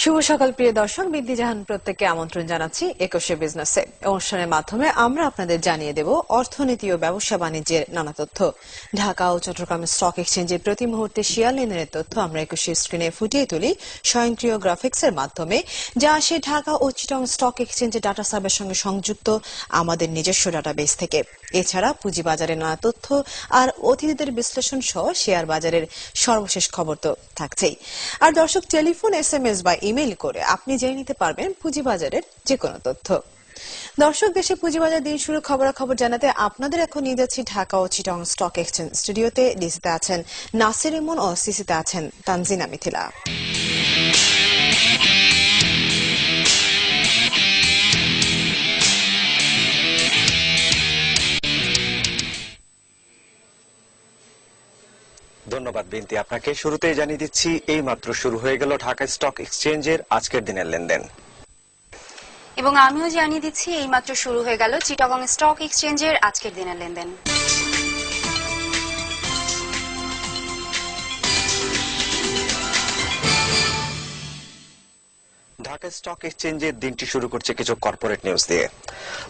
শুভ সকাল প্রিয় দর্শক, বিদ্যি জাহান প্রত্যেককে আমন্ত্রণ জানাচ্ছি 21 বিজনেসে। অনুষ্ঠানের মাধ্যমে আমরা আপনাদের জানিয়ে দেব অর্থনীতি ও ব্যবসা বাণিজ্যের নানা তথ্য। ঢাকা ও চট্টগ্রাম স্টক এক্সচেঞ্জের প্রতি মুহূর্তে শেয়ার লেনদেনের তথ্য আমরা 21 স্ক্রিনে ফুটিয়ে তুলি স্বয়ংক্রিয় গ্রাফিক্সের মাধ্যমে, যা আসে ঢাকা ও চিটাগং স্টক এক্সচেঞ্জের ডাটা সার্ভারের সঙ্গে সংযুক্ত আমাদের নিজস্ব ডাটাবেস থেকে। এছাড়া পুঁজিবাজারের নানা তথ্য আর অতিথিদের বিশ্লেষণ সহ শেয়ার বাজারের সর্বশেষ খবর তো থাকছেই। আর দর্শক, টেলিফোন, SMS বা ইমেইল করে আপনি জেনে নিতে পারবেন পুঁজিবাজারের যে কোনো তথ্য। দর্শক, দেশে পুঁজিবাজার দিন শুরু খবরাখবর জানাতে আপনাদের এখন নিয়ে যাচ্ছি ঢাকা ও চিটাগং স্টক এক্সচেঞ্জ স্টুডিওতে। ডিসিতে আছেন নাসির ইমন ও সিসিতে আছেন তানজিনা মিথিলা। ধন্যবাদ বিনতি আপনাকে। শুরুতেই জানিয়ে দিচ্ছি এই মাত্র শুরু হয়ে গেল ঢাকা স্টক এক্সচেঞ্জের আজকের দিনের লেনদেন। এবং আমিও জানিয়ে দিচ্ছি এই মাত্র শুরু হয়ে গেল চিটাগং স্টক এক্সচেঞ্জের আজকের দিনের লেনদেন। ঢাকা স্টক এক্সচেঞ্জের দিনটি শুরু করছে কিছু কর্পোরেট নিউজ দিয়ে।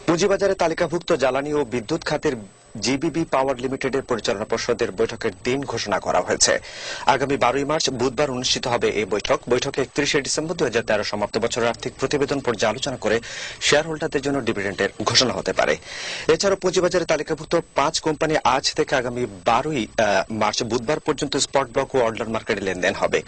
পুঁজিবাজারে তালিকাভুক্ত জ্বালানি ও বিদ্যুৎ খাতের জিবিবি পাওয়ার লিমিটেডের পরিচালনা পর্ষদের বৈঠকের দিন ঘোষণা করা হয়েছে। আগামী 12 মার্চ বুধবার অনুষ্ঠিত হবে এই বৈঠকে 31 ডিসেম্বর 2013 সমাপ্ত বছরের আর্থিক প্রতিবেদন পর্যালোচনা করে শেয়ার হোল্ডারদের জন্য ডিভিডেন্ডের ঘোষণা হতে পারে। এছাড়াও পুঁজিবাজারে তালিকাভুক্ত 5 কোম্পানি আজ থেকে আগামী 12 মার্চ বুধবার পর্যন্ত স্পট ব্লক ও অর্ডার মার্কেটে লেনদেন হবে।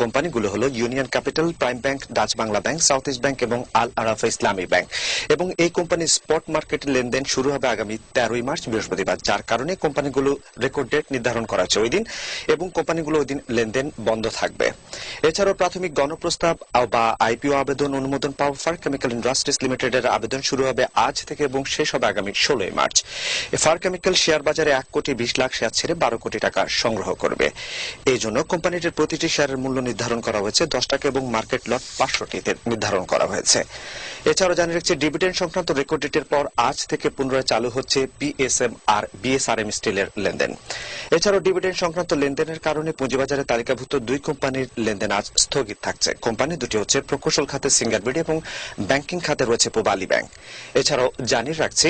কোম্পানিগুলো হলো union capital, prime bank, Dutch Bangla bank, south east bank এবং আল আরাফা ইসলামী ব্যাংক। এবং এই কোম্পানির স্পট মার্কেটে লেনদেন শুরু হবে আগামী 13 মার্চ বৃহস্পতিবার, যার কারণে কোম্পানিগুলো রেকর্ড ডেট নির্ধারণ করা হয়েছে ওই দিন, এবং কোম্পানিগুলো ওই দিন লেনদেন বন্ধ থাকবে। এছাড়াও প্রাথমিক গণপ্রস্তাব বা আইপিও আবেদন অনুমোদন পাওয়া ফার কেমিক্যাল ইন্ডাস্ট্রিজ লিমিটেডের আবেদন শুরু হবে আজ থেকে এবং শেষ হবে আগামী 16 মার্চ। ফার কেমিক্যাল শেয়ার বাজারে 1,20,00,000 শেয়ার ছেড়ে 12 কোটি টাকা সংগ্রহ করবে। এই জন্য কোম্পানিটির প্রতিটি শেয়ারের মূল্য নির্ধারণ করা হয়েছে 10 টাকা এবং মার্কেট লট 500টিতে নির্ধারণ করা হয়েছে। এছাড়াও জানিয়ে রাখছে, ডিভিডেন্ড সংক্রান্ত রেকর্ড ডেটের পর আজ থেকে পুনরায় চালু হচ্ছে পিএসএম আর বিএসআরএম স্টিলের লেনদেন। এছাড়াও ডিভিডেন্ড সংক্রান্ত লেনদেনের কারণে পুঁজিবাজারে তালিকাভুক্ত 2 কোম্পানির লেনদেন আজ স্থগিত থাকছে। কোম্পানি দুটি হচ্ছে প্রকৌশল খাতে সিঙ্গার বিডি এবং ব্যাংকিং খাতে রয়েছে পূবালী ব্যাংক। এছাড়াও জানিয়ে রাখছে,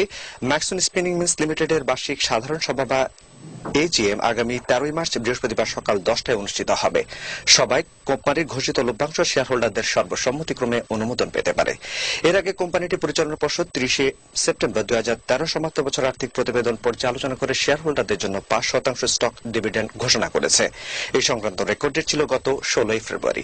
ম্যাক্সন স্পিনিং মিলস লিমিটেডের বার্ষিক সাধারণ সভা বা এজিএম আগামী 13 মার্চ বৃহস্পতিবার সকাল 10টায় অনুষ্ঠিত হবে। সবাই কোম্পানির ঘোষিত লভ্যাংশ শেয়ার হোল্ডারদের সর্বসম্মতিক্রমে অনুমোদন পেতে পারে। এর আগে কোম্পানিটি পরিচালনা পর্ষদ 30 সেপ্টেম্বর 2013 সমাপ্ত বছর আর্থিক প্রতিবেদন পর্যালোচনা করে শেয়ার হোল্ডারদের জন্য 5% স্টক ডিভিডেন্ড ঘোষণা করেছে। এই সংক্রান্ত রেকর্ড ডেট ছিল গত 16 ফেব্রুয়ারি।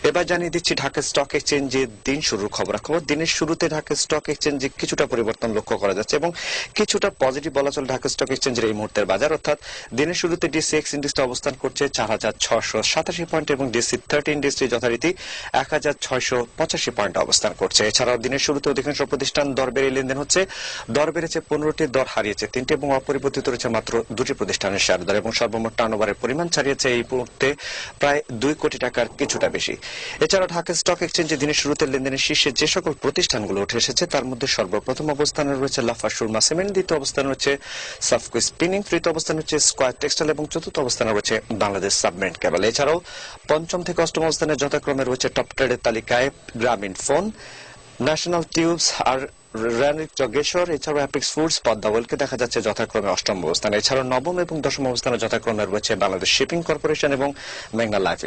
এবার জানিয়ে দিচ্ছি ঢাকা স্টক এক্সচেঞ্জের দিন শুরুর খবরাখবর। দিনের শুরুতে ঢাকা স্টক এক্সচেঞ্জে কিছুটা পরিবর্তন লক্ষ্য করা যাচ্ছে এবং কিছুটা পজিটিভ বলা চলে ঢাকা স্টক এক্সচেঞ্জের এই মুহূর্তের বাজার। অর্থাৎ দিনের শুরুতে ডিসিএক্স ইন্ডেক্সটি অবস্থান করছে 4,687 পয়েন্ট এবং ডিসি 30 ইন্ডেক্সটি যথারীতি 1,685 পয়েন্ট অবস্থান করছে। এছাড়াও দিনের শুরুতে অধিকাংশ প্রতিষ্ঠান দর বেড়ে লেনদেন হচ্ছে। দর বেড়েছে 15টি, দর হারিয়েছে 3টি এবং অপরিবর্তিত রয়েছে মাত্র 2টি প্রতিষ্ঠানের শেয়ার দর, এবং সর্বমোট টার্নওভারের পরিমাণ ছাড়িয়েছে এই মুহূর্তে প্রায় 2 কোটি টাকার কিছুটা বেশি। এছাড়াও ঢাকা স্টক এক্সচেঞ্জে দিনের শুরুতে লেনদেনের শীর্ষে যে সকল প্রতিষ্ঠানগুলো উঠে এসেছে তার মধ্যে সর্বপ্রথম অবস্থানে রয়েছে লাফা সুরমা সিমেন্ট, দ্বিতীয় অবস্থানে রয়েছে সাফকো স্পিনিং, তৃতীয় অবস্থানে রয়েছে স্কয়ার টেক্সটাইল এবং চতুর্থ অবস্থানে রয়েছে বাংলাদেশ সাবমেরিন কেবল। এছাড়াও পঞ্চম থেকে অষ্টম অবস্থানে যথাক্রমে রয়েছে টপ ট্রেডের তালিকায় গ্রামীণ ফোন, ন্যাশনাল টিউবস আর রানিক জগেশ্বর। এছাড়াও অ্যাপেক্স ফুডস, পদ্মাওয়েলকে দেখা যাচ্ছে যথাক্রমে অষ্টম অবস্থানে। এছাড়াও নবম এবং দশম অবস্থানে যথাক্রমে রয়েছে বাংলাদেশ শিপিং কর্পোরেশন এবং মেঘনা লাইফ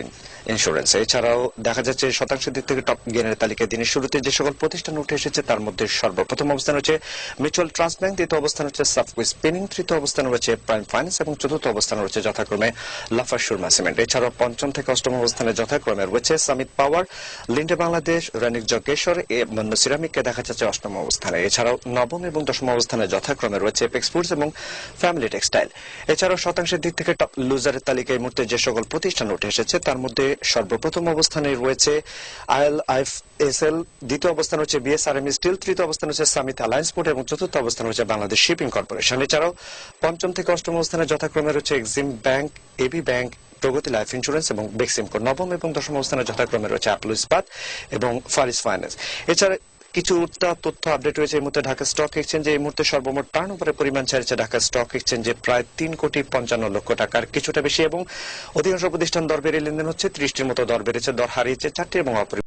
ইন্স্যুরেন্স। এছাড়াও দেখা যাচ্ছে শতাংশের দিক থেকে টপ গেনের তালিকায় দিনের শুরুতে যে সকল প্রতিষ্ঠান উঠে এসেছে তার মধ্যে সর্বপ্রথম অবস্থান রয়েছে মিউচুয়াল ট্রাস্ট ব্যাংক, দ্বিতীয় অবস্থান রয়েছে সাফকো স্পিনিং, তৃতীয় অবস্থানে রয়েছে প্রাইম ফাইন্যান্স এবং চতুর্থ অবস্থানে রয়েছে যথাক্রমে লাফা সুরমা সিমেন্ট। এছাড়াও পঞ্চম থেকে অষ্টম অবস্থানে যথাক্রমে রয়েছে সামিট পাওয়ার, লিন্ডে বাংলাদেশ, রানিক জগেশ্বর এবং সিরামিককে দেখা যাচ্ছে অষ্টম অবস্থানে। এছাড়াও নবম এবং দশম অবস্থানে যথাক্রমে রয়েছে এপেক্স ফুডস এবং ফ্যামিলি টেক্সটাইল। এছাড়াও শতাংশের দিক থেকে টপ লুজারের তালিকায় এই মুহূর্তে যে সকল প্রতিষ্ঠান উঠে এসেছে তার মধ্যে সর্বপ্রথম অবস্থানে রয়েছে আইএলআইএফএসএল, দ্বিতীয় অবস্থান রয়েছে বিএসআরএম স্টিল, তৃতীয় অবস্থান রয়েছে সামিত অ্যালায়েন্স পোর্ট এবং চতুর্থ অবস্থান রয়েছে বাংলাদেশ শিপিং কর্পোরেশন। এছাড়াও পঞ্চম থেকে অষ্টম অবস্থানে যথাক্রমে রয়েছে এক্সিম ব্যাংক, এবি ব্যাংক, প্রগতি লাইফ ইন্স্যুরেন্স এবং বেক্সিমকো। নবম এবং দশম অবস্থানে যথাক্রমে রয়েছে অ্যাপলো ইস্পাত এবং ফারিস ফাইন্যান্স। এছাড়া কিছুটা তথ্য আপডেট হয়েছে এই মুহূর্তে ঢাকা স্টক এক্সচেঞ্জে। এই মুহূর্তে সর্বমোট টার্নওভারের পরিমাণ ছাড়ছে ঢাকা স্টক এক্সচেঞ্জে প্রায় 3,55,00,000 টাকার কিছুটা বেশি, এবং অধিকাংশ প্রতিষ্ঠান দর বেড়ে লেনদেন হচ্ছে। 30টির মতো দর বেড়েছে, দর হারিয়েছে 4টি এবং